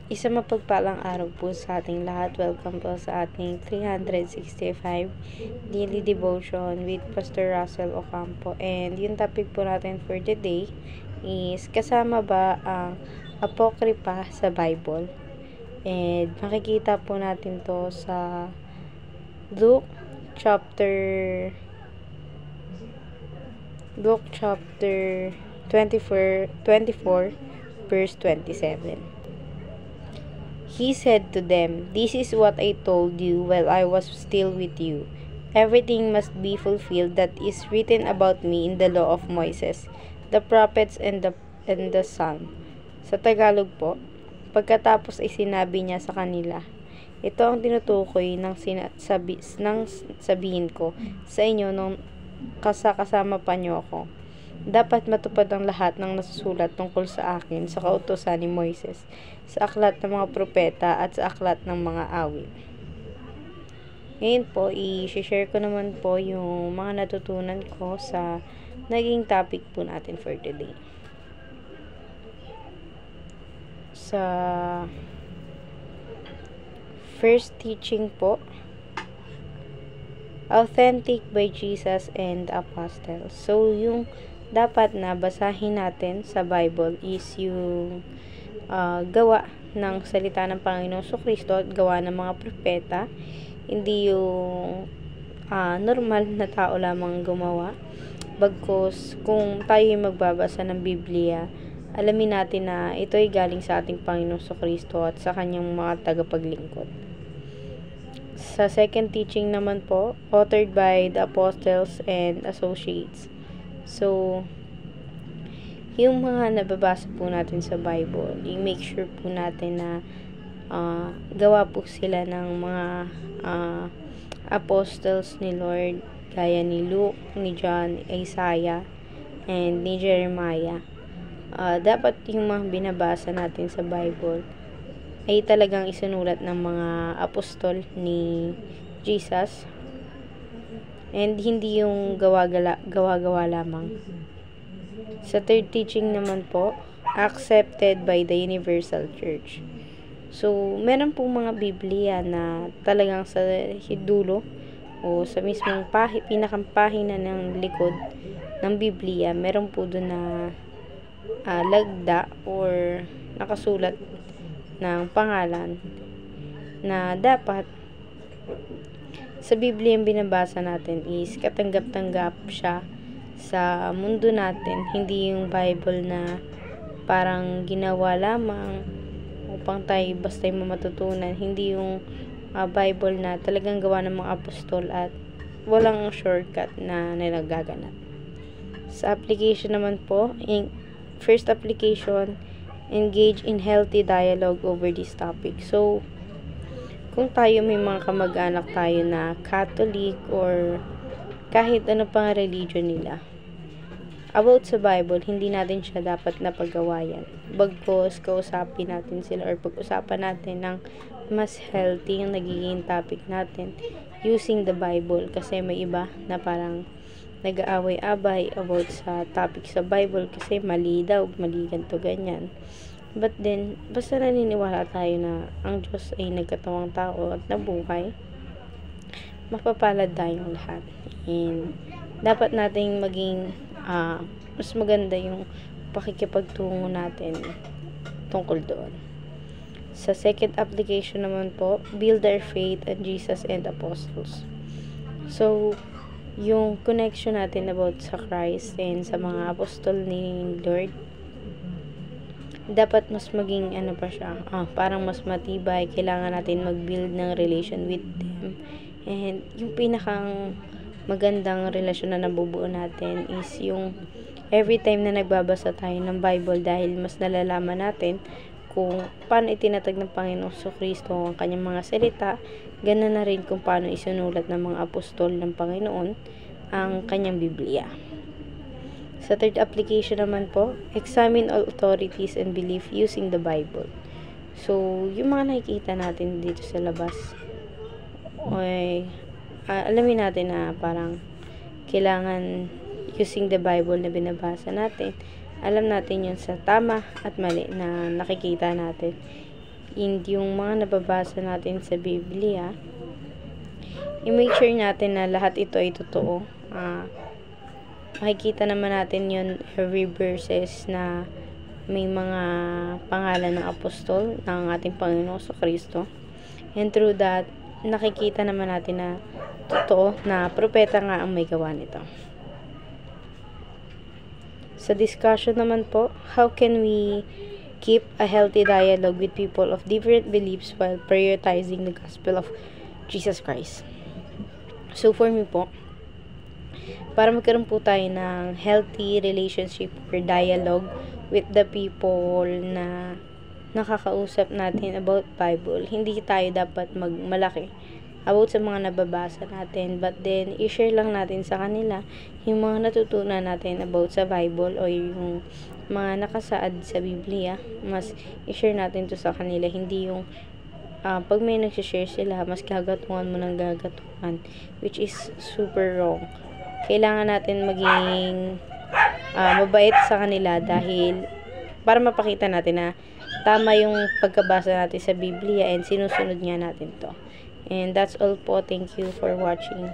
Isa mapagpalang araw po sa ating lahat. Welcome po sa ating 365 Daily Devotion with Pastor Russell Ocampo. And yung topic po natin for today is kasama ba ang Apokripa sa Bible? And makikita po natin to sa Luke chapter 24 verse 27. He said to them, "This is what I told you while I was still with you. Everything must be fulfilled that is written about me in the law of Moses, the prophets, and the Psalm." Sa Tagalog po, pagkatapos ay sinabi niya sa kanila, "Ito ang tinutukoy ng sabihin ko sa inyo nung kasama pa niyo ako. Dapat matupad ang lahat ng nasusulat tungkol sa akin sa kautusan ni Moises, sa aklat ng mga propeta at sa aklat ng mga awit." Ngayon po, i-share ko naman po yung mga natutunan ko sa naging topic po natin for today. Sa first teaching po, authentic by Jesus and Apostles. So, yung dapat na basahin natin sa Bible is yung gawa ng salita ng Panginoon Kristo at gawa ng mga propeta, hindi yung normal na tao lamang gumawa. Bagkus kung tayo magbabasa ng Biblia, alamin natin na ito ay galing sa ating Panginoon Kristo at sa kanyang mga tagapaglingkod. Sa second teaching naman po, authored by the Apostles and Associates. So, yung mga nababasa po natin sa Bible, i-make sure po natin na gawa po sila ng mga apostles ni Lord, gaya ni Luke, ni John, Isaiah, and ni Jeremiah. Dapat yung mga binabasa natin sa Bible ay talagang isinulat ng mga apostol ni Jesus, and hindi yung gawa-gawa lamang. Sa third teaching naman po, accepted by the Universal Church. So, meron pong mga Biblia na talagang sa dulo o sa mismong pinakang pahina ng likod ng Biblia, meron po doon na lagda or nakasulat ng pangalan na dapat sa Biblia yung binabasa natin is katanggap-tanggap siya sa mundo natin, hindi yung Bible na parang ginawa lamang upang tayo basta yung matutunan, hindi yung Bible na talagang gawa ng mga apostol at walang shortcut na nilagaganap. Sa application naman po, first application, engage in healthy dialogue over this topic. So, kung tayo may mga kamag-anak tayo na Catholic or kahit ano pang religion nila, about sa Bible, hindi natin siya dapat napagawayan. Bagkus, kausapin natin sila or pag-usapan natin ng mas healthy yung nagiging topic natin using the Bible. Kasi may iba na parang nag-aaway-abay about sa topic sa Bible kasi mali daw, mali ganito, ganyan. But then, basta naniniwala tayo na ang Diyos ay nagkatawang tao at nabuhay, mapapalad tayong lahat. And dapat nating maging mas maganda yung pakikipagtungo natin tungkol doon. Sa second application naman po, build our faith on Jesus and Apostles. So, yung connection natin about sa Christ and sa mga apostol ni Lord, dapat mas maging parang mas matibay. Kailangan natin mag-build ng relation with them. And yung pinakang magandang relasyon na nabubuo natin is yung every time na nagbabasa tayo ng Bible, dahil mas nalalaman natin kung paano itinatag ng Panginoon Kristo ang kanyang mga salita, ganoon na rin kung paano isinulat ng mga apostol ng Panginoon ang kanyang Biblia. Sa third application naman po, examine all authorities and belief using the Bible. So, yung mga nakikita natin dito sa labas, alamin natin na parang kailangan using the Bible na binabasa natin, alam natin yun sa tama at mali na nakikita natin. and yung mga nababasa natin sa Biblia, i-make sure natin na lahat ito ay totoo. Makikita naman natin yun every verses na may mga pangalan ng apostol ng ating Panginoon sa Kristo. And through that, nakikita naman natin na totoo na propeta nga ang may gawa nito. Sa discussion naman po, how can we keep a healthy dialogue with people of different beliefs while prioritizing the gospel of Jesus Christ? So for me po, para magkaroon po tayo ng healthy relationship or dialogue with the people na nakakausap natin about Bible, hindi tayo dapat magmalaki about sa mga nababasa natin, but then i-share lang natin sa kanila yung mga natutunan natin about sa Bible o yung mga nakasaad sa Biblia. Mas i-share natin to sa kanila, hindi yung pag may nagsishare sila, mas gagatungan mo ng gagatungan, which is super wrong. Kailangan natin maging mabait sa kanila dahil para mapakita natin na tama yung pagkabasa natin sa Biblia and sinusunod nga natin to. And that's all po. Thank you for watching.